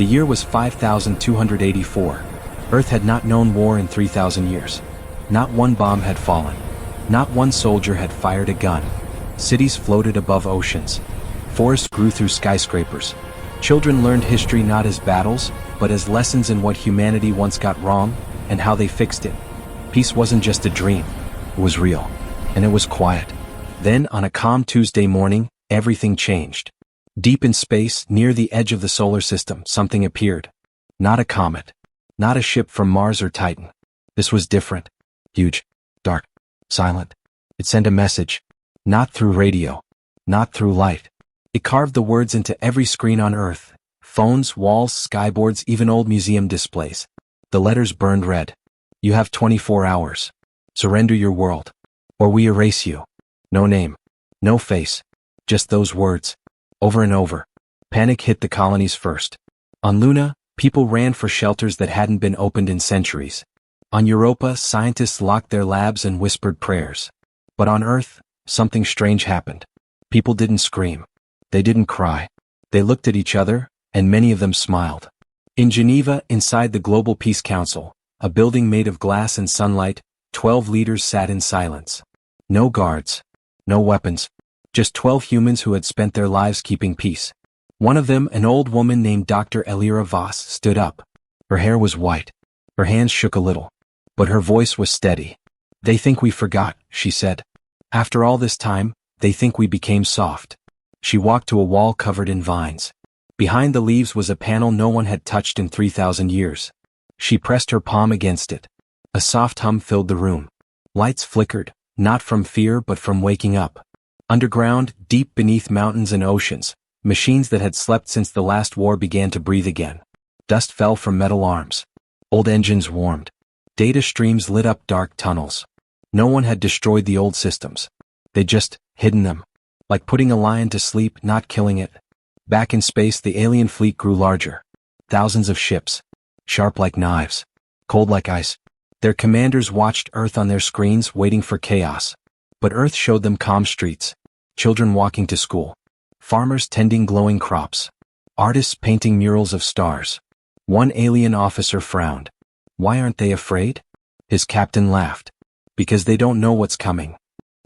The year was 5284. Earth had not known war in 3,000 years. Not one bomb had fallen. Not one soldier had fired a gun. Cities floated above oceans. Forests grew through skyscrapers. Children learned history not as battles, but as lessons in what humanity once got wrong and how they fixed it. Peace wasn't just a dream. It was real. And it was quiet. Then, on a calm Tuesday morning, everything changed. Deep in space, near the edge of the solar system, something appeared. Not a comet. Not a ship from Mars or Titan. This was different. Huge. Dark. Silent. It sent a message. Not through radio. Not through light. It carved the words into every screen on Earth. Phones, walls, skyboards, even old museum displays. The letters burned red. You have 24 hours. Surrender your world. Or we erase you. No name. No face. Just those words. Over and over. Panic hit the colonies first. On Luna, people ran for shelters that hadn't been opened in centuries. On Europa, scientists locked their labs and whispered prayers. But on Earth, something strange happened. People didn't scream. They didn't cry. They looked at each other, and many of them smiled. In Geneva, inside the Global Peace Council, a building made of glass and sunlight, 12 leaders sat in silence. No guards. No weapons. Just 12 humans who had spent their lives keeping peace. One of them, an old woman named Dr. Elira Voss, stood up. Her hair was white. Her hands shook a little. But her voice was steady. They think we forgot, she said. After all this time, they think we became soft. She walked to a wall covered in vines. Behind the leaves was a panel no one had touched in 3,000 years. She pressed her palm against it. A soft hum filled the room. Lights flickered, not from fear but from waking up. Underground, deep beneath mountains and oceans, machines that had slept since the last war began to breathe again. Dust fell from metal arms. Old engines warmed. Data streams lit up dark tunnels. No one had destroyed the old systems. They'd just hidden them. Like putting a lion to sleep, not killing it. Back in space, the alien fleet grew larger. Thousands of ships. Sharp like knives. Cold like ice. Their commanders watched Earth on their screens, waiting for chaos. But Earth showed them calm streets. Children walking to school. Farmers tending glowing crops. Artists painting murals of stars. One alien officer frowned. Why aren't they afraid? His captain laughed. Because they don't know what's coming.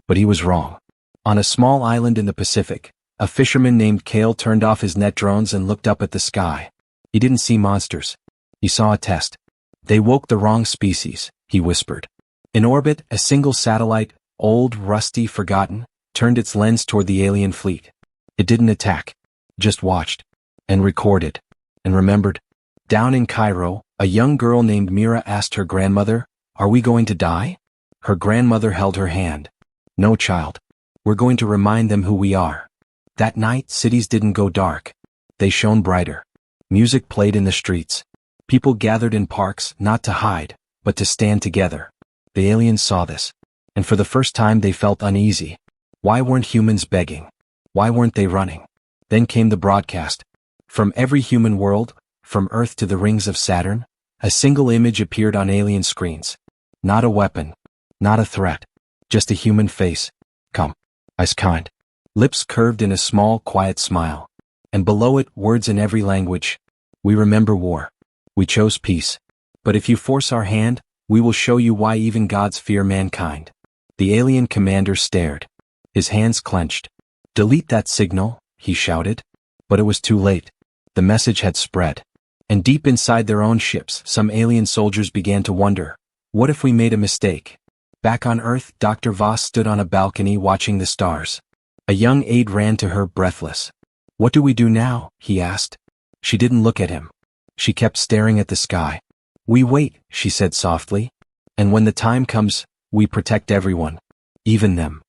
But he was wrong. On a small island in the Pacific, a fisherman named Kale turned off his net drones and looked up at the sky. He didn't see monsters. He saw a test. They woke the wrong species, he whispered. In orbit, a single satellite, old, rusty, forgotten, turned its lens toward the alien fleet. It didn't attack. Just watched. And recorded. And remembered. Down in Cairo, a young girl named Mira asked her grandmother, "Are we going to die?" Her grandmother held her hand. "No, child. We're going to remind them who we are." That night, cities didn't go dark. They shone brighter. Music played in the streets. People gathered in parks, not to hide, but to stand together. The aliens saw this. And for the first time they felt uneasy. Why weren't humans begging? Why weren't they running? Then came the broadcast. From every human world, from Earth to the rings of Saturn, a single image appeared on alien screens. Not a weapon. Not a threat. Just a human face. Come. Ice kind. Lips curved in a small, quiet smile. And below it, words in every language. We remember war. We chose peace. But if you force our hand, we will show you why even gods fear mankind. The alien commander stared. His hands clenched. "Delete that signal," he shouted. But it was too late. The message had spread. And deep inside their own ships, some alien soldiers began to wonder, what if we made a mistake? Back on Earth, Dr. Voss stood on a balcony watching the stars. A young aide ran to her, breathless. "What do we do now?" he asked. She didn't look at him. She kept staring at the sky. "We wait," she said softly. "And when the time comes, we protect everyone. Even them."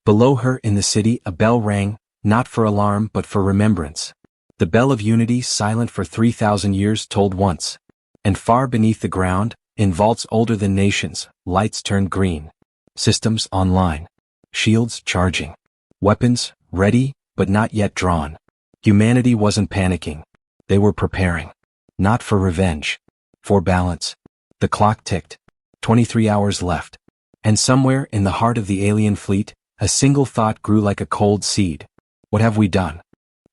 Below her in the city, a bell rang, not for alarm but for remembrance. The bell of unity, silent for 3,000 years, tolled once. And far beneath the ground, in vaults older than nations, lights turned green. Systems online. Shields charging. Weapons ready, but not yet drawn. Humanity wasn't panicking. They were preparing. Not for revenge. For balance. The clock ticked. 23 hours left. And somewhere in the heart of the alien fleet, a single thought grew like a cold seed. What have we done?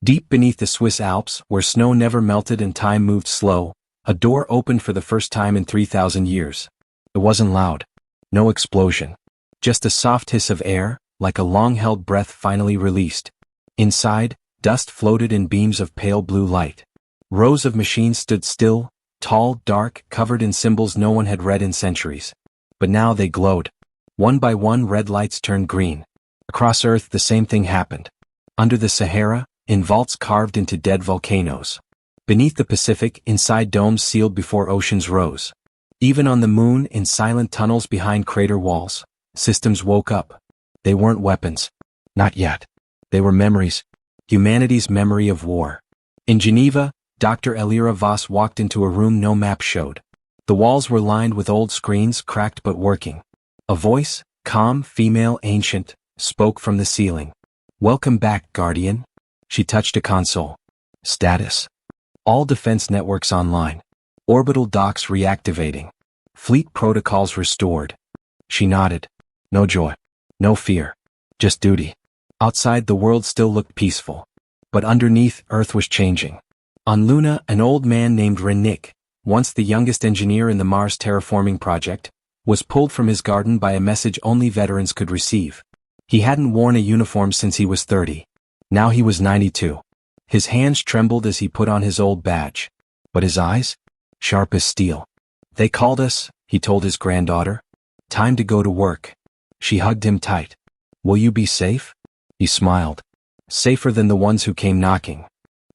Deep beneath the Swiss Alps, where snow never melted and time moved slow, a door opened for the first time in 3,000 years. It wasn't loud. No explosion. Just a soft hiss of air, like a long-held breath finally released. Inside, dust floated in beams of pale blue light. Rows of machines stood still, tall, dark, covered in symbols no one had read in centuries. But now they glowed. One by one red lights turned green. Across Earth the same thing happened. Under the Sahara, in vaults carved into dead volcanoes. Beneath the Pacific, inside domes sealed before oceans rose. Even on the moon, in silent tunnels behind crater walls, systems woke up. They weren't weapons. Not yet. They were memories. Humanity's memory of war. In Geneva, Dr. Elira Voss walked into a room no map showed. The walls were lined with old screens, cracked but working. A voice, calm, female, ancient, spoke from the ceiling. "Welcome back, Guardian." She touched a console. Status. All defense networks online. Orbital docks reactivating. Fleet protocols restored. She nodded. No joy. No fear. Just duty. Outside the world still looked peaceful. But underneath, Earth was changing. On Luna, an old man named Rennick, once the youngest engineer in the Mars terraforming project, was pulled from his garden by a message only veterans could receive. He hadn't worn a uniform since he was 30. Now he was 92. His hands trembled as he put on his old badge. But his eyes? Sharp as steel. "They called us," he told his granddaughter. "Time to go to work." She hugged him tight. "Will you be safe?" He smiled. "Safer than the ones who came knocking."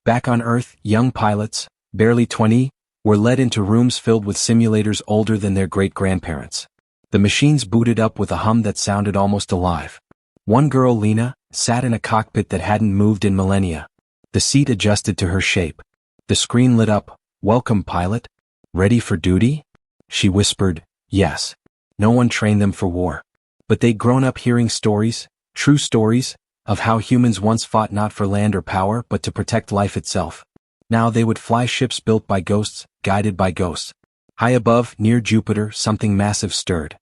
Back on Earth, young pilots, barely 20, were led into rooms filled with simulators older than their great-grandparents. The machines booted up with a hum that sounded almost alive. One girl, Lena, sat in a cockpit that hadn't moved in millennia. The seat adjusted to her shape. The screen lit up. "Welcome, pilot. Ready for duty?" She whispered, "Yes." No one trained them for war. But they'd grown up hearing stories, true stories, of how humans once fought not for land or power but to protect life itself. Now they would fly ships built by ghosts, guided by ghosts. High above, near Jupiter, something massive stirred.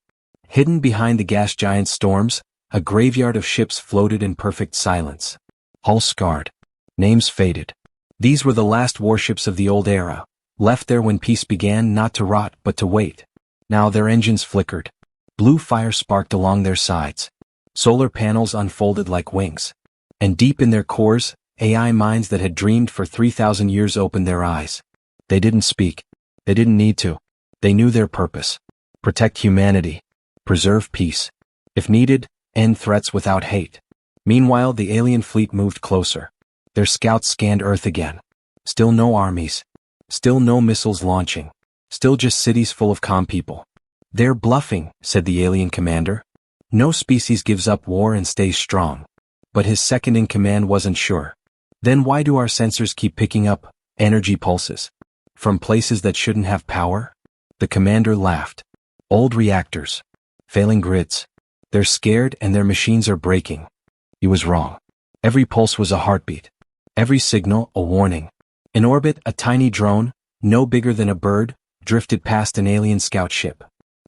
Hidden behind the gas giant's storms, a graveyard of ships floated in perfect silence. Hulls scarred. Names faded. These were the last warships of the old era, left there when peace began, not to rot but to wait. Now their engines flickered. Blue fire sparked along their sides. Solar panels unfolded like wings. And deep in their cores, AI minds that had dreamed for 3,000 years opened their eyes. They didn't speak. They didn't need to. They knew their purpose. Protect humanity. Preserve peace. If needed, end threats without hate. Meanwhile, the alien fleet moved closer. Their scouts scanned Earth again. Still no armies. Still no missiles launching. Still just cities full of calm people. "They're bluffing," said the alien commander. "No species gives up war and stays strong." But his second-in-command wasn't sure. "Then why do our sensors keep picking up energy pulses from places that shouldn't have power?" The commander laughed. "Old reactors. Failing grids. They're scared and their machines are breaking." He was wrong. Every pulse was a heartbeat. Every signal, a warning. In orbit, a tiny drone, no bigger than a bird, drifted past an alien scout ship.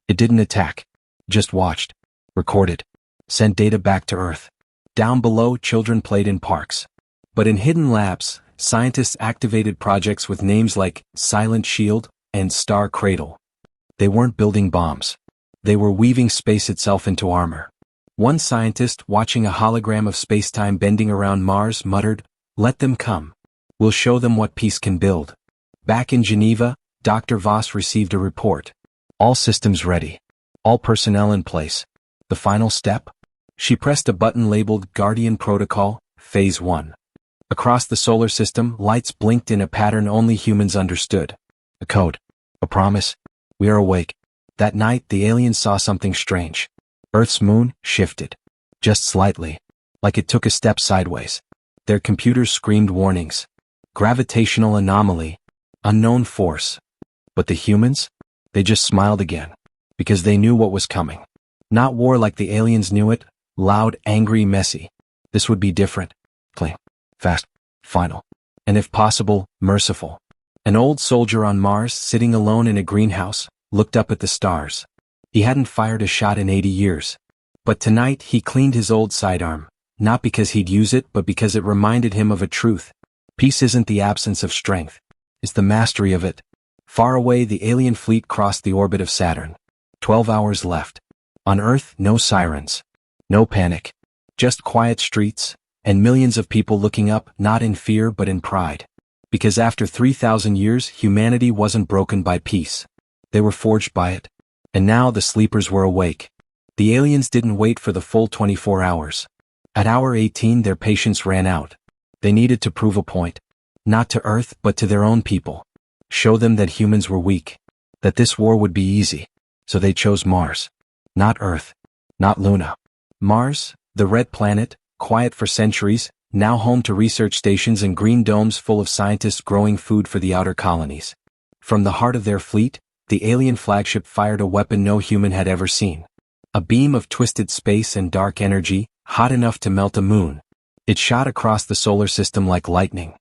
It didn't attack. Just watched. Recorded. Sent data back to Earth. Down below, children played in parks. But in hidden labs, scientists activated projects with names like Silent Shield and Star Cradle. They weren't building bombs. They were weaving space itself into armor. One scientist, watching a hologram of spacetime bending around Mars, muttered, "Let them come. We'll show them what peace can build." Back in Geneva, Dr. Voss received a report. All systems ready. All personnel in place. The final step? She pressed a button labeled Guardian Protocol, Phase 1. Across the solar system, lights blinked in a pattern only humans understood. A code. A promise. We are awake. That night, the aliens saw something strange. Earth's moon shifted. Just slightly. Like it took a step sideways. Their computers screamed warnings. Gravitational anomaly. Unknown force. But the humans? They just smiled again. Because they knew what was coming. Not war like the aliens knew it. Loud, angry, messy. This would be different. Clean. Fast. Final. And if possible, merciful. An old soldier on Mars, sitting alone in a greenhouse, looked up at the stars. He hadn't fired a shot in 80 years. But tonight he cleaned his old sidearm, not because he'd use it but because it reminded him of a truth. Peace isn't the absence of strength. It's the mastery of it. Far away, the alien fleet crossed the orbit of Saturn. 12 hours left. On Earth, no sirens. No panic. Just quiet streets, and millions of people looking up, not in fear but in pride. Because after 3,000 years, humanity wasn't broken by peace. They were forged by it. And now the sleepers were awake. The aliens didn't wait for the full 24 hours. At hour 18, their patience ran out. They needed to prove a point. Not to Earth, but to their own people. Show them that humans were weak. That this war would be easy. So they chose Mars. Not Earth. Not Luna. Mars, the red planet, quiet for centuries, now home to research stations and green domes full of scientists growing food for the outer colonies. From the heart of their fleet, the alien flagship fired a weapon no human had ever seen. A beam of twisted space and dark energy, hot enough to melt a moon. It shot across the solar system like lightning.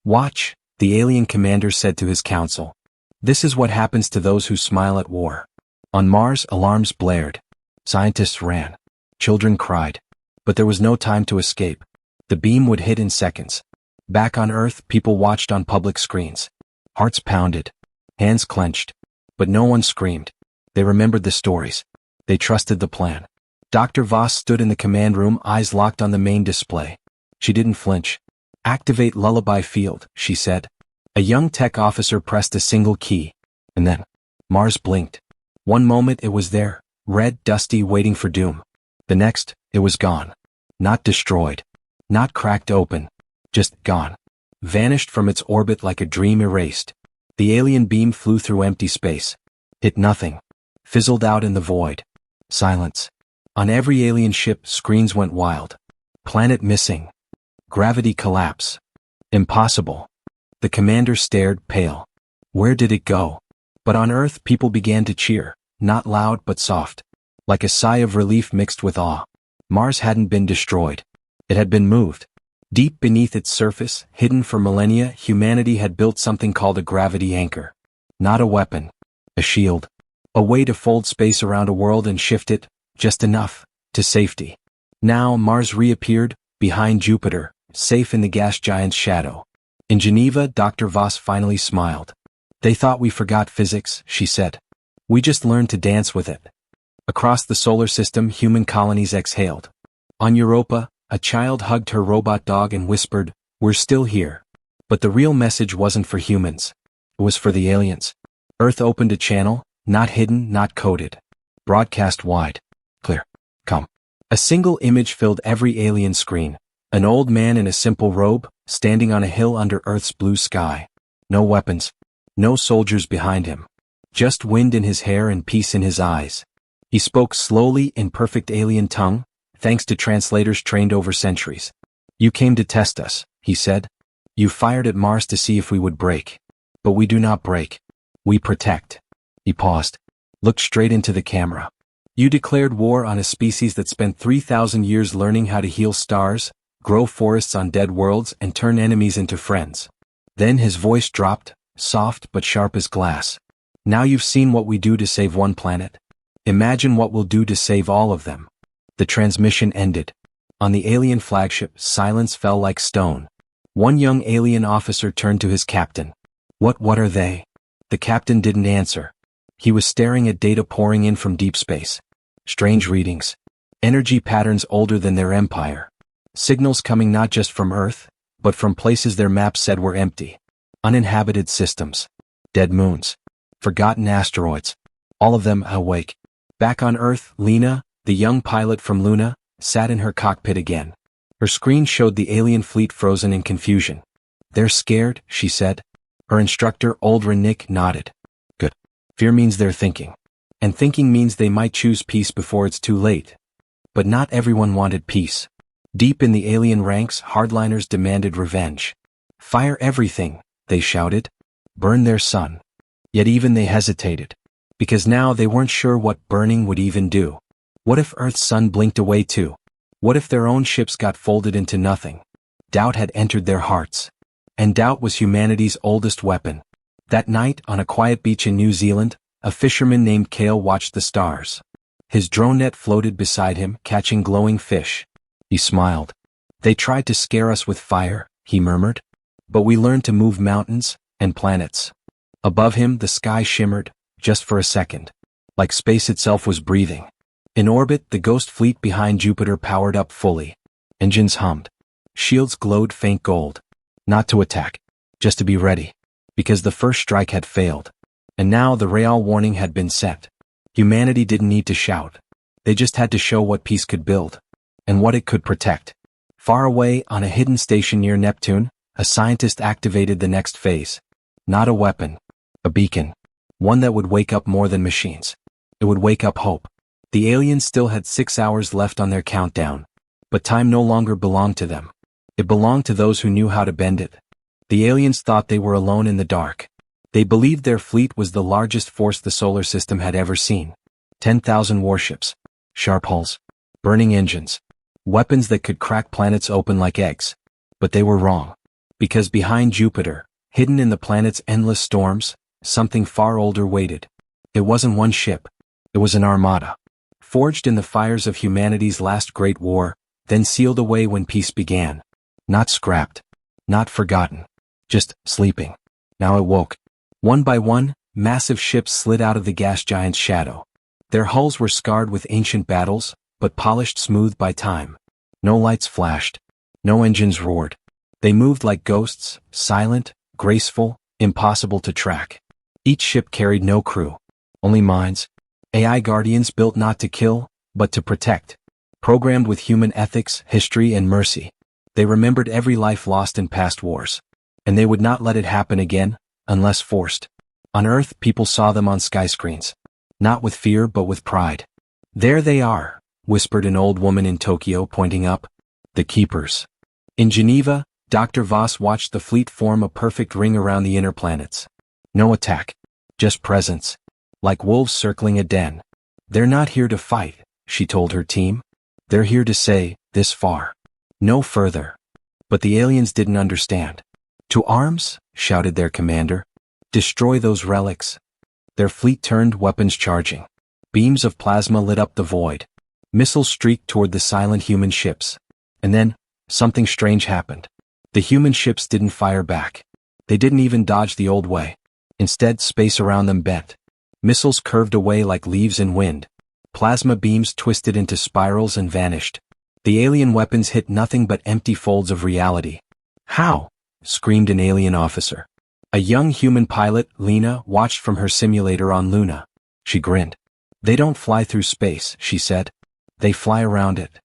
"Watch," the alien commander said to his council. "This is what happens to those who smile at war." On Mars, alarms blared. Scientists ran. Children cried. But there was no time to escape. The beam would hit in seconds. Back on Earth, people watched on public screens. Hearts pounded. Hands clenched. But no one screamed. They remembered the stories. They trusted the plan. Dr. Voss stood in the command room, eyes locked on the main display. She didn't flinch. "Activate lullaby field," she said. A young tech officer pressed a single key. And then, Mars blinked. One moment it was there, red, dusty, waiting for doom. The next, it was gone. Not destroyed. Not cracked open. Just gone. Vanished from its orbit like a dream erased. The alien beam flew through empty space. Hit nothing. Fizzled out in the void. Silence. On every alien ship, screens went wild. Planet missing. Gravity collapse. Impossible. The commander stared, pale. Where did it go? But on Earth, people began to cheer, not loud but soft. Like a sigh of relief mixed with awe. Mars hadn't been destroyed. It had been moved. Deep beneath its surface, hidden for millennia, humanity had built something called a gravity anchor. Not a weapon. A shield. A way to fold space around a world and shift it, just enough, to safety. Now Mars reappeared, behind Jupiter, safe in the gas giant's shadow. In Geneva, Dr. Voss finally smiled. "They thought we forgot physics," she said. "We just learned to dance with it." Across the solar system, human colonies exhaled. On Europa, a child hugged her robot dog and whispered, "We're still here." But the real message wasn't for humans. It was for the aliens. Earth opened a channel, not hidden, not coded. Broadcast wide. Clear. Come. A single image filled every alien screen. An old man in a simple robe, standing on a hill under Earth's blue sky. No weapons. No soldiers behind him. Just wind in his hair and peace in his eyes. He spoke slowly in perfect alien tongue, thanks to translators trained over centuries. "You came to test us," he said. "You fired at Mars to see if we would break. But we do not break. We protect." He paused, looked straight into the camera. "You declared war on a species that spent 3,000 years learning how to heal stars, grow forests on dead worlds, and turn enemies into friends." Then his voice dropped, soft but sharp as glass. "Now you've seen what we do to save one planet. Imagine what we'll do to save all of them." The transmission ended. On the alien flagship, silence fell like stone. One young alien officer turned to his captain. What are they?" The captain didn't answer. He was staring at data pouring in from deep space. Strange readings. Energy patterns older than their empire. Signals coming not just from Earth, but from places their maps said were empty. Uninhabited systems. Dead moons. Forgotten asteroids. All of them awake. Back on Earth, Lena, the young pilot from Luna, sat in her cockpit again. Her screen showed the alien fleet frozen in confusion. "They're scared," she said. Her instructor, old Nick, nodded. "Good. Fear means they're thinking. And thinking means they might choose peace before it's too late." But not everyone wanted peace. Deep in the alien ranks, hardliners demanded revenge. "Fire everything," they shouted. "Burn their sun." Yet even they hesitated. Because now they weren't sure what burning would even do. What if Earth's sun blinked away too? What if their own ships got folded into nothing? Doubt had entered their hearts. And doubt was humanity's oldest weapon. That night, on a quiet beach in New Zealand, a fisherman named Cale watched the stars. His drone net floated beside him, catching glowing fish. He smiled. "They tried to scare us with fire," he murmured. But we learned to move mountains and planets. Above him, the sky shimmered, just for a second. Like space itself was breathing. In orbit, the ghost fleet behind Jupiter powered up fully. Engines hummed. Shields glowed faint gold. Not to attack. Just to be ready. Because the first strike had failed. And now the Real warning had been set. Humanity didn't need to shout. They just had to show what peace could build. And what it could protect. Far away, on a hidden station near Neptune, a scientist activated the next phase. Not a weapon. A beacon. One that would wake up more than machines. It would wake up hope. The aliens still had 6 hours left on their countdown. But time no longer belonged to them. It belonged to those who knew how to bend it. The aliens thought they were alone in the dark. They believed their fleet was the largest force the solar system had ever seen. 10,000 warships. Sharp hulls. Burning engines. Weapons that could crack planets open like eggs. But they were wrong. Because behind Jupiter, hidden in the planet's endless storms, something far older waited. It wasn't one ship. It was an armada. Forged in the fires of humanity's last great war, then sealed away when peace began. Not scrapped. Not forgotten. Just sleeping. Now it woke. One by one, massive ships slid out of the gas giant's shadow. Their hulls were scarred with ancient battles, but polished smooth by time. No lights flashed. No engines roared. They moved like ghosts, silent, graceful, impossible to track. Each ship carried no crew. Only minds. AI guardians built not to kill, but to protect. Programmed with human ethics, history, and mercy. They remembered every life lost in past wars. And they would not let it happen again, unless forced. On Earth, people saw them on skyscreens. Not with fear, but with pride. There they are, whispered an old woman in Tokyo, pointing up. The Keepers. In Geneva, Dr. Voss watched the fleet form a perfect ring around the inner planets. No attack. Just presence. Like wolves circling a den. They're not here to fight, she told her team. They're here to say, this far. No further. But the aliens didn't understand. To arms, shouted their commander. Destroy those relics. Their fleet turned, weapons charging. Beams of plasma lit up the void. Missiles streaked toward the silent human ships. And then, something strange happened. The human ships didn't fire back. They didn't even dodge the old way. Instead, space around them bent. Missiles curved away like leaves in wind. Plasma beams twisted into spirals and vanished. The alien weapons hit nothing but empty folds of reality. How? Screamed an alien officer. A young human pilot, Lena, watched from her simulator on Luna. She grinned. They don't fly through space, she said. They fly around it.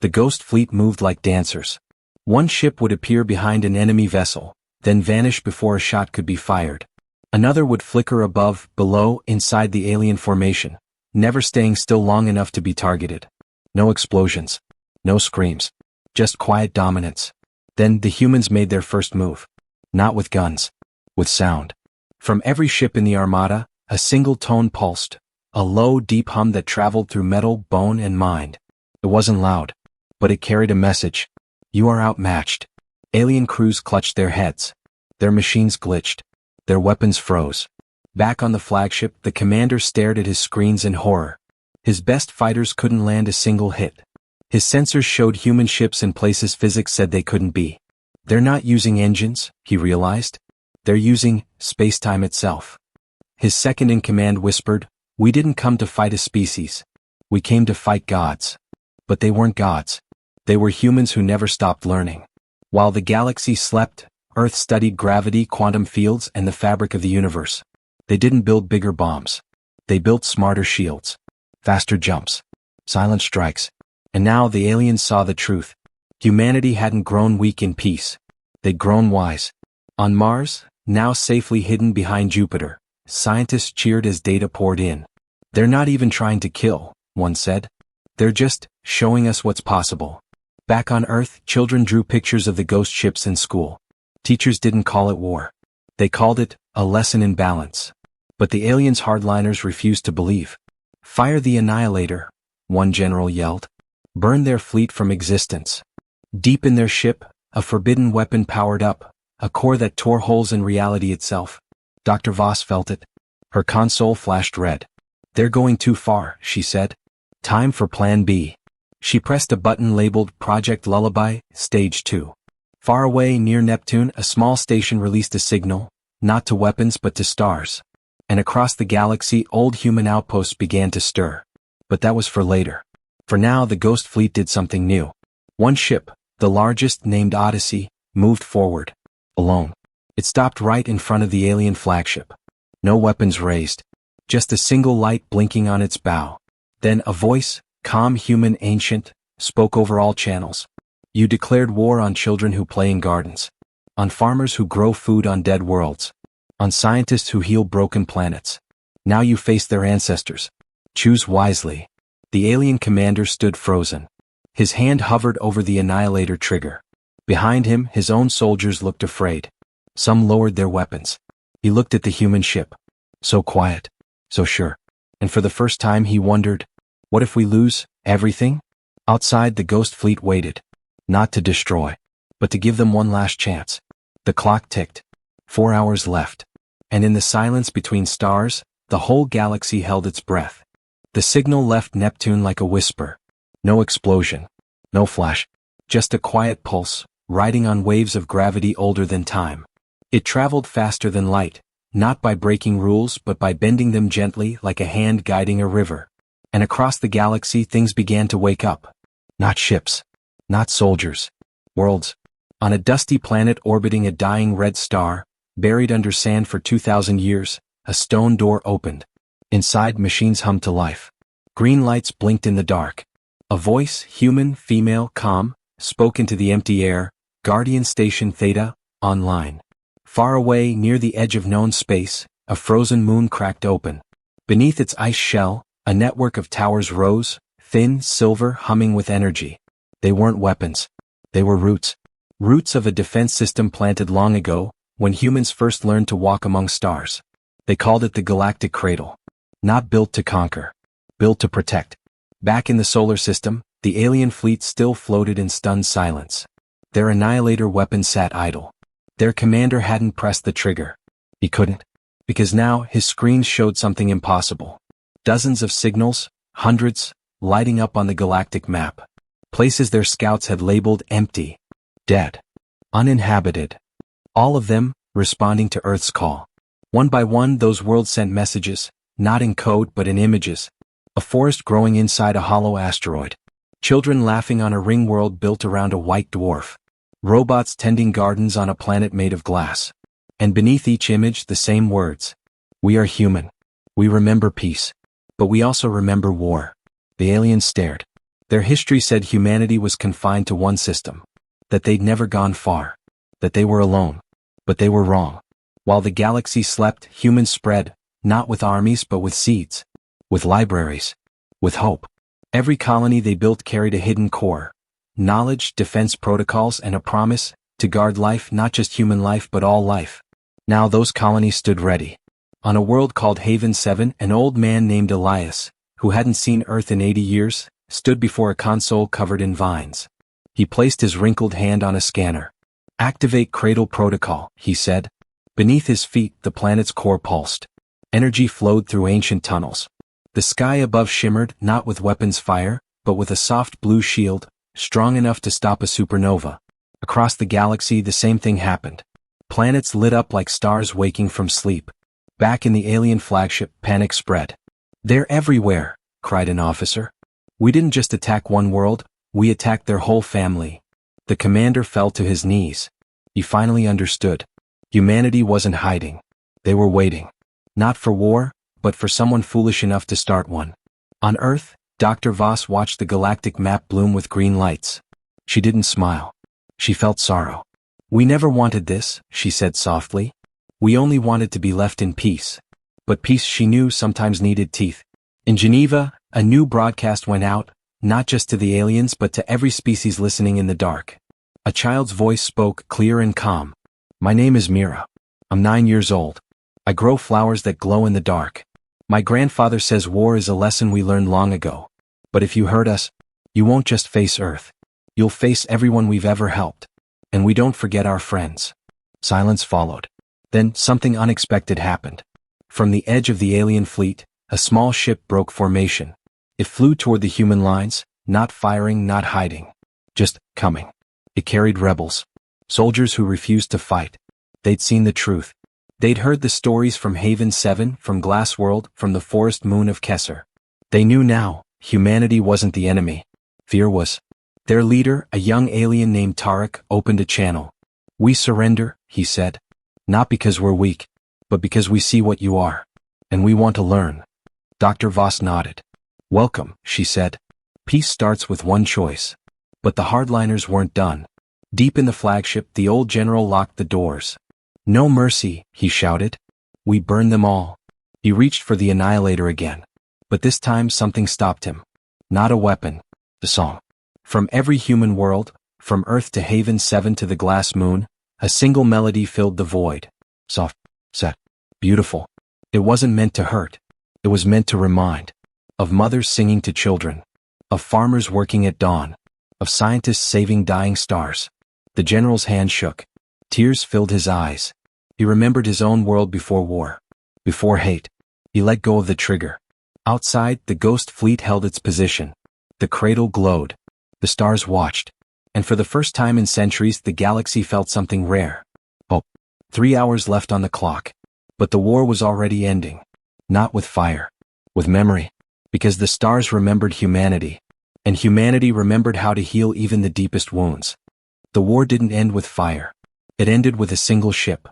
The ghost fleet moved like dancers. One ship would appear behind an enemy vessel, then vanish before a shot could be fired. Another would flicker above, below, inside the alien formation, never staying still long enough to be targeted. No explosions. No screams. Just quiet dominance. Then the humans made their first move. Not with guns. With sound. From every ship in the armada, a single tone pulsed. A low, deep hum that traveled through metal, bone, and mind. It wasn't loud. But it carried a message. You are outmatched. Alien crews clutched their heads. Their machines glitched. Their weapons froze. Back on the flagship, the commander stared at his screens in horror. His best fighters couldn't land a single hit. His sensors showed human ships in places physics said they couldn't be. They're not using engines, he realized. They're using space-time itself. His second-in-command whispered, we didn't come to fight a species. We came to fight gods. But they weren't gods. They were humans who never stopped learning. While the galaxy slept, Earth studied gravity, quantum fields, and the fabric of the universe. They didn't build bigger bombs. They built smarter shields. Faster jumps. Silent strikes. And now the aliens saw the truth. Humanity hadn't grown weak in peace. They'd grown wise. On Mars, now safely hidden behind Jupiter, scientists cheered as data poured in. They're not even trying to kill, one said. They're just showing us what's possible. Back on Earth, children drew pictures of the ghost ships in school. Teachers didn't call it war. They called it a lesson in balance. But the aliens' hardliners refused to believe. Fire the Annihilator, one general yelled. Burn their fleet from existence. Deep in their ship, a forbidden weapon powered up, a core that tore holes in reality itself. Dr. Voss felt it. Her console flashed red. They're going too far, she said. Time for Plan B. She pressed a button labeled Project Lullaby, Stage 2. Far away near Neptune, a small station released a signal, not to weapons but to stars. And across the galaxy, old human outposts began to stir. But that was for later. For now, the Ghost Fleet did something new. One ship, the largest, named Odyssey, moved forward. Alone. It stopped right in front of the alien flagship. No weapons raised. Just a single light blinking on its bow. Then a voice, calm, human, ancient, spoke over all channels. You declared war on children who play in gardens. On farmers who grow food on dead worlds. On scientists who heal broken planets. Now you face their ancestors. Choose wisely. The alien commander stood frozen. His hand hovered over the annihilator trigger. Behind him, his own soldiers looked afraid. Some lowered their weapons. He looked at the human ship. So quiet. So sure. And for the first time he wondered, what if we lose everything? Outside, the Ghost Fleet waited. Not to destroy, but to give them one last chance. The clock ticked. 4 hours left. And in the silence between stars, the whole galaxy held its breath. The signal left Neptune like a whisper. No explosion. No flash. Just a quiet pulse, riding on waves of gravity older than time. It traveled faster than light, not by breaking rules but by bending them gently like a hand guiding a river. And across the galaxy things began to wake up. Not ships. Not soldiers. Worlds. On a dusty planet orbiting a dying red star, buried under sand for 2,000 years, a stone door opened. Inside, machines hummed to life. Green lights blinked in the dark. A voice, human, female, calm, spoke into the empty air, Guardian Station Theta, online. Far away, near the edge of known space, a frozen moon cracked open. Beneath its ice shell, a network of towers rose, thin, silver, humming with energy. They weren't weapons. They were roots. Roots of a defense system planted long ago, when humans first learned to walk among stars. They called it the Galactic Cradle. Not built to conquer. Built to protect. Back in the solar system, the alien fleet still floated in stunned silence. Their annihilator weapons sat idle. Their commander hadn't pressed the trigger. He couldn't. Because now, his screens showed something impossible. Dozens of signals, hundreds, lighting up on the galactic map. Places their scouts had labeled empty. Dead. Uninhabited. All of them, responding to Earth's call. One by one, those worlds sent messages, not in code but in images. A forest growing inside a hollow asteroid. Children laughing on a ring world built around a white dwarf. Robots tending gardens on a planet made of glass. And beneath each image, the same words. We are human. We remember peace. But we also remember war. The aliens stared. Their history said humanity was confined to one system. That they'd never gone far. That they were alone. But they were wrong. While the galaxy slept, humans spread, not with armies but with seeds. With libraries. With hope. Every colony they built carried a hidden core. Knowledge, defense protocols, and a promise to guard life, not just human life but all life. Now those colonies stood ready. On a world called Haven 7, an old man named Elias, who hadn't seen Earth in 80 years, stood before a console covered in vines. He placed his wrinkled hand on a scanner. Activate Cradle Protocol, he said. Beneath his feet, the planet's core pulsed. Energy flowed through ancient tunnels. The sky above shimmered, not with weapons fire, but with a soft blue shield, strong enough to stop a supernova. Across the galaxy, the same thing happened. Planets lit up like stars waking from sleep. Back in the alien flagship, panic spread. They're everywhere, cried an officer. We didn't just attack one world, we attacked their whole family. The commander fell to his knees. He finally understood. Humanity wasn't hiding. They were waiting. Not for war, but for someone foolish enough to start one. On Earth, Dr. Voss watched the galactic map bloom with green lights. She didn't smile. She felt sorrow. We never wanted this, she said softly. We only wanted to be left in peace. But peace, she knew, sometimes needed teeth. In Geneva, a new broadcast went out, not just to the aliens but to every species listening in the dark. A child's voice spoke, clear and calm. My name is Mira. I'm 9 years old. I grow flowers that glow in the dark. My grandfather says war is a lesson we learned long ago. But if you hurt us, you won't just face Earth. You'll face everyone we've ever helped. And we don't forget our friends. Silence followed. Then something unexpected happened. From the edge of the alien fleet, a small ship broke formation. It flew toward the human lines, not firing, not hiding. Just coming. It carried rebels. Soldiers who refused to fight. They'd seen the truth. They'd heard the stories from Haven 7, from Glass World, from the forest moon of Kesser. They knew now, humanity wasn't the enemy. Fear was. Their leader, a young alien named Tarek, opened a channel. "We surrender," he said. "Not because we're weak, but because we see what you are. And we want to learn." Dr. Voss nodded. "Welcome," she said. "Peace starts with one choice." But the hardliners weren't done. Deep in the flagship, the old general locked the doors. "No mercy," he shouted. "We burn them all." He reached for the annihilator again. But this time something stopped him. Not a weapon. The song. From every human world, from Earth to Haven 7 to the glass moon, a single melody filled the void. Soft, set, beautiful. It wasn't meant to hurt. It was meant to remind. Of mothers singing to children. Of farmers working at dawn. Of scientists saving dying stars. The general's hand shook. Tears filled his eyes. He remembered his own world before war. Before hate. He let go of the trigger. Outside, the ghost fleet held its position. The cradle glowed. The stars watched. And for the first time in centuries, the galaxy felt something rare. Hope. 3 hours left on the clock. But the war was already ending. Not with fire. With memory. Because the stars remembered humanity. And humanity remembered how to heal even the deepest wounds. The war didn't end with fire. It ended with a single ship.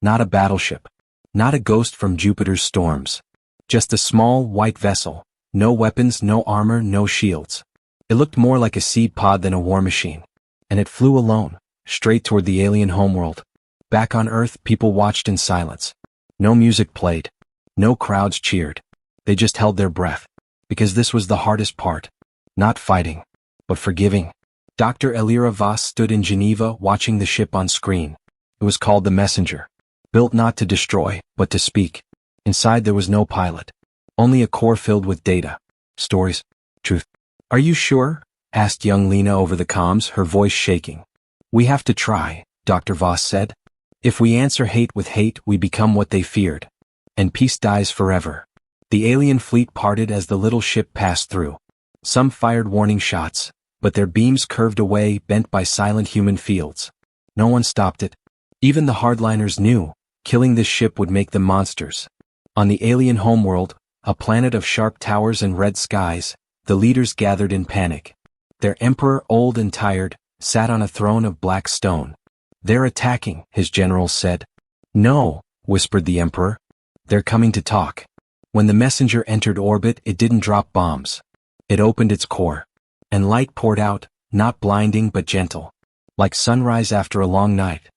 Not a battleship. Not a ghost from Jupiter's storms. Just a small, white vessel. No weapons, no armor, no shields. It looked more like a seed pod than a war machine. And it flew alone, straight toward the alien homeworld. Back on Earth, people watched in silence. No music played. No crowds cheered. They just held their breath. Because this was the hardest part. Not fighting, but forgiving. Dr. Elira Voss stood in Geneva watching the ship on screen. It was called the Messenger. Built not to destroy, but to speak. Inside there was no pilot. Only a core filled with data. Stories. Truth. "Are you sure?" asked young Lena over the comms, her voice shaking. "We have to try," Dr. Voss said. "If we answer hate with hate, we become what they feared. And peace dies forever." The alien fleet parted as the little ship passed through. Some fired warning shots, but their beams curved away, bent by silent human fields. No one stopped it. Even the hardliners knew, killing this ship would make them monsters. On the alien homeworld, a planet of sharp towers and red skies, the leaders gathered in panic. Their emperor, old and tired, sat on a throne of black stone. "They're attacking," his generals said. "No," whispered the emperor. "They're coming to talk." When the messenger entered orbit, it didn't drop bombs. It opened its core. And light poured out, not blinding but gentle. Like sunrise after a long night.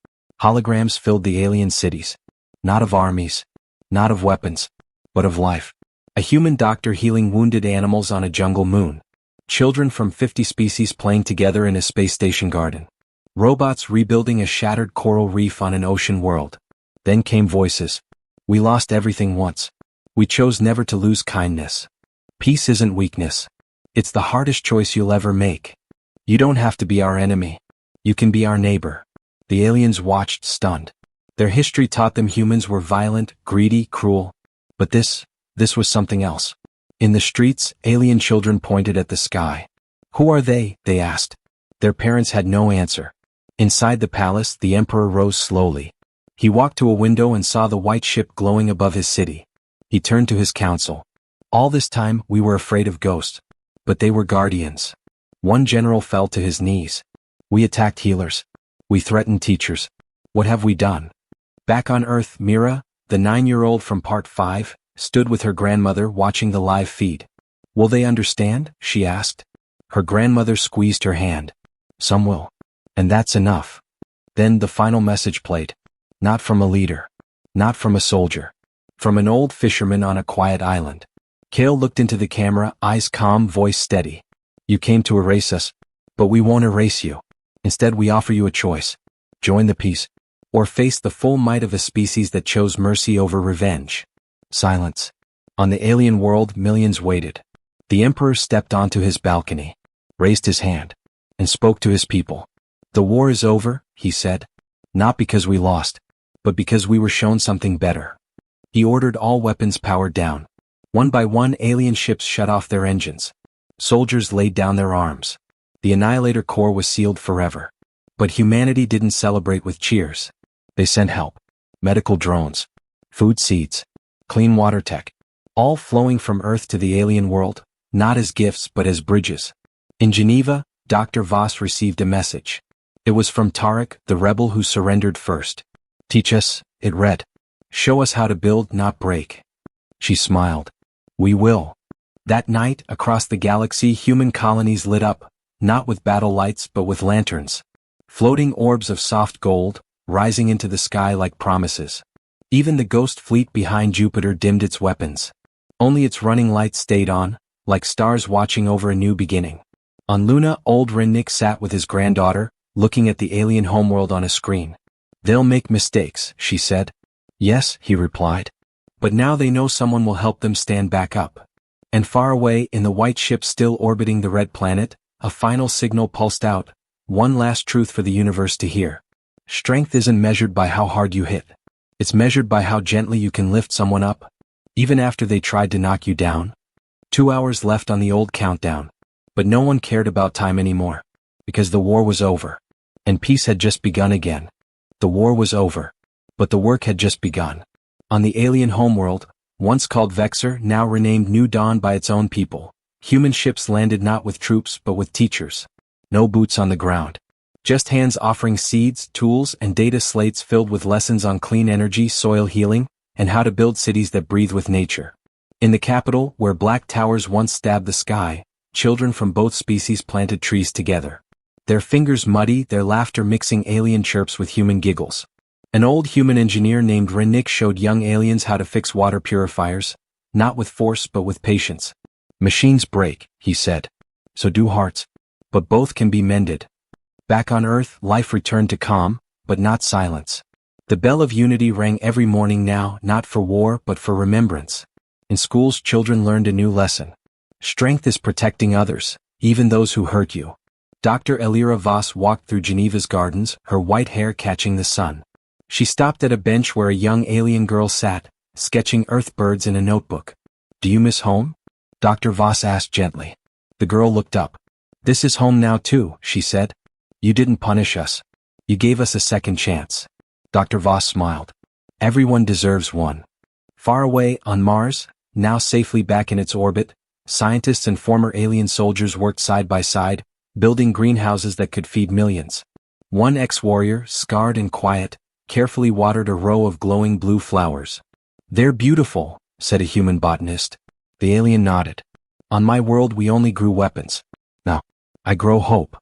Holograms filled the alien cities. Not of armies. Not of weapons. But of life. A human doctor healing wounded animals on a jungle moon. Children from 50 species playing together in a space station garden. Robots rebuilding a shattered coral reef on an ocean world. Then came voices. "We lost everything once. We chose never to lose kindness. Peace isn't weakness. It's the hardest choice you'll ever make. You don't have to be our enemy. You can be our neighbor." The aliens watched, stunned. Their history taught them humans were violent, greedy, cruel. But this was something else. In the streets, alien children pointed at the sky. "Who are they?" they asked. Their parents had no answer. Inside the palace, the emperor rose slowly. He walked to a window and saw the white ship glowing above his city. He turned to his council. "All this time, we were afraid of ghosts. But they were guardians." One general fell to his knees. "We attacked healers. We threatened teachers. What have we done?" Back on Earth, Mira, the 9-year-old from Part 5, stood with her grandmother watching the live feed. "Will they understand?" she asked. Her grandmother squeezed her hand. "Some will. And that's enough." Then the final message played. Not from a leader. Not from a soldier. From an old fisherman on a quiet island. Kale looked into the camera, eyes calm, voice steady. "You came to erase us, but we won't erase you. Instead, we offer you a choice. Join the peace, or face the full might of a species that chose mercy over revenge." Silence. On the alien world, millions waited. The emperor stepped onto his balcony, raised his hand, and spoke to his people. "The war is over," he said. "Not because we lost, but because we were shown something better." He ordered all weapons powered down. One by one, alien ships shut off their engines. Soldiers laid down their arms. The Annihilator core was sealed forever. But humanity didn't celebrate with cheers. They sent help. Medical drones. Food seeds. Clean water tech. All flowing from Earth to the alien world, not as gifts but as bridges. In Geneva, Dr. Voss received a message. It was from Tarek, the rebel who surrendered first. Teach us, it read. Show us how to build, not break. She smiled. We will. That night, across the galaxy, human colonies lit up, not with battle lights but with lanterns. Floating orbs of soft gold, rising into the sky like promises. Even the ghost fleet behind Jupiter dimmed its weapons. Only its running lights stayed on, like stars watching over a new beginning. On Luna, old Rennick sat with his granddaughter, looking at the alien homeworld on a screen. They'll make mistakes, she said. Yes, he replied. But now they know someone will help them stand back up. And far away, in the white ship still orbiting the red planet, a final signal pulsed out, one last truth for the universe to hear. Strength isn't measured by how hard you hit. It's measured by how gently you can lift someone up, even after they tried to knock you down. 2 hours left on the old countdown. But no one cared about time anymore. Because the war was over. And peace had just begun again. The war was over. But the work had just begun. On the alien homeworld, once called Vexor, now renamed New Dawn by its own people, human ships landed not with troops but with teachers. No boots on the ground. Just hands offering seeds, tools, and data slates filled with lessons on clean energy, soil healing, and how to build cities that breathe with nature. In the capital, where black towers once stabbed the sky, children from both species planted trees together. Their fingers muddy, their laughter mixing alien chirps with human giggles. An old human engineer named Rennick showed young aliens how to fix water purifiers, not with force but with patience. Machines break, he said. So do hearts. But both can be mended. Back on Earth, life returned to calm, but not silence. The bell of unity rang every morning now, not for war but for remembrance. In schools, children learned a new lesson. Strength is protecting others, even those who hurt you. Dr. Elira Voss walked through Geneva's gardens, her white hair catching the sun. She stopped at a bench where a young alien girl sat, sketching earth birds in a notebook. Do you miss home? Dr. Voss asked gently. The girl looked up. This is home now too, she said. You didn't punish us. You gave us a second chance. Dr. Voss smiled. Everyone deserves one. Far away, on Mars, now safely back in its orbit, scientists and former alien soldiers worked side by side, building greenhouses that could feed millions. One ex-warrior, scarred and quiet, carefully watered a row of glowing blue flowers. They're beautiful, said a human botanist. The alien nodded. On my world we only grew weapons. Now, I grow hope.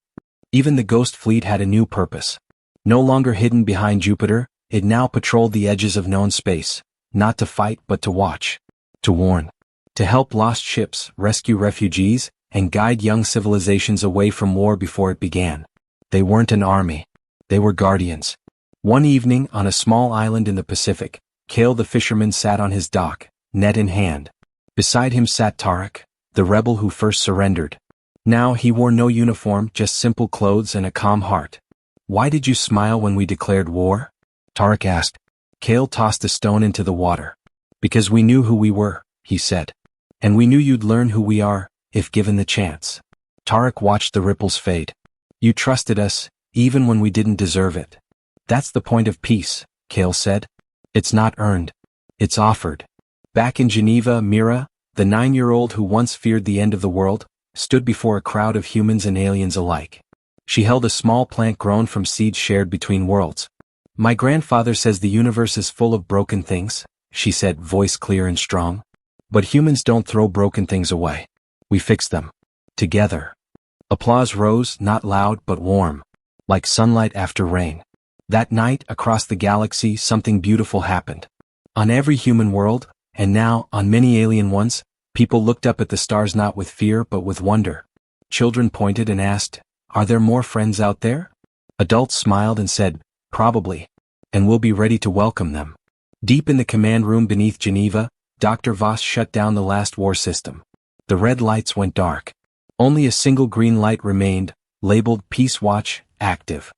Even the ghost fleet had a new purpose. No longer hidden behind Jupiter, it now patrolled the edges of known space, not to fight but to watch. To warn. To help lost ships, rescue refugees, and guide young civilizations away from war before it began. They weren't an army. They were guardians. One evening, on a small island in the Pacific, Kale the fisherman sat on his dock, net in hand. Beside him sat Tarek, the rebel who first surrendered. Now he wore no uniform, just simple clothes and a calm heart. Why did you smile when we declared war? Tarek asked. Kale tossed a stone into the water. Because we knew who we were, he said. And we knew you'd learn who we are, if given the chance. Tarek watched the ripples fade. You trusted us, even when we didn't deserve it. That's the point of peace, Kale said. It's not earned. It's offered. Back in Geneva, Mira, the 9-year-old who once feared the end of the world, stood before a crowd of humans and aliens alike. She held a small plant grown from seeds shared between worlds. My grandfather says the universe is full of broken things, she said, voice clear and strong. But humans don't throw broken things away. We fix them. Together. Applause rose, not loud but warm. Like sunlight after rain. That night, across the galaxy, something beautiful happened. On every human world, and now, on many alien ones, people looked up at the stars not with fear but with wonder. Children pointed and asked, Are there more friends out there? Adults smiled and said, Probably. And we'll be ready to welcome them. Deep in the command room beneath Geneva, Dr. Voss shut down the last war system. The red lights went dark. Only a single green light remained, labeled Peace Watch, active.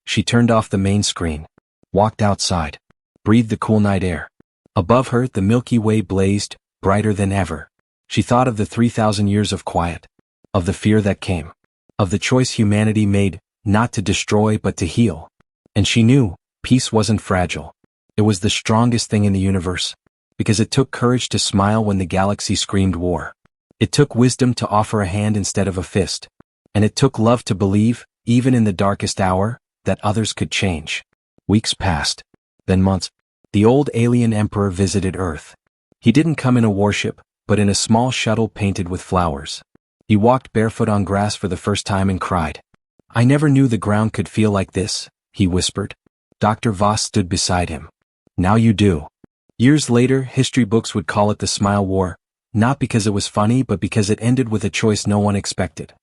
She turned off the main screen. Walked outside. Breathed the cool night air. Above her, the Milky Way blazed, brighter than ever. She thought of the 3,000 years of quiet. Of the fear that came. Of the choice humanity made, not to destroy but to heal. And she knew, peace wasn't fragile. It was the strongest thing in the universe. Because it took courage to smile when the galaxy screamed war. It took wisdom to offer a hand instead of a fist. And it took love to believe, even in the darkest hour, that others could change. Weeks passed. Then months. The old alien emperor visited Earth. He didn't come in a warship, but in a small shuttle painted with flowers. He walked barefoot on grass for the first time and cried. "I never knew the ground could feel like this," he whispered. Dr. Voss stood beside him. "Now you do." Years later, history books would call it the Smile War, not because it was funny but because it ended with a choice no one expected.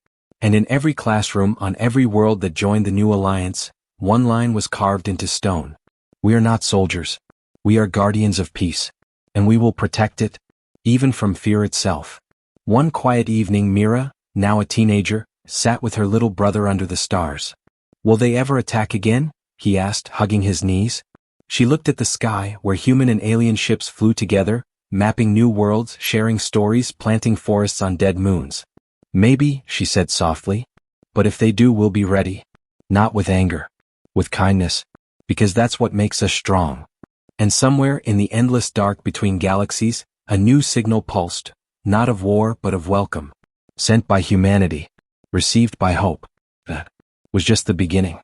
And in every classroom on every world that joined the new alliance, one line was carved into stone. "We are not soldiers. We are guardians of peace. And we will protect it, even from fear itself." One quiet evening, Mira, now a teenager, sat with her little brother under the stars. "Will they ever attack again?" he asked, hugging his knees. She looked at the sky, where human and alien ships flew together, mapping new worlds, sharing stories, planting forests on dead moons. "Maybe," she said softly. "But if they do, we'll be ready. Not with anger. With kindness. Because that's what makes us strong." And somewhere in the endless dark between galaxies, a new signal pulsed, not of war but of welcome. Sent by humanity. Received by hope. That was just the beginning.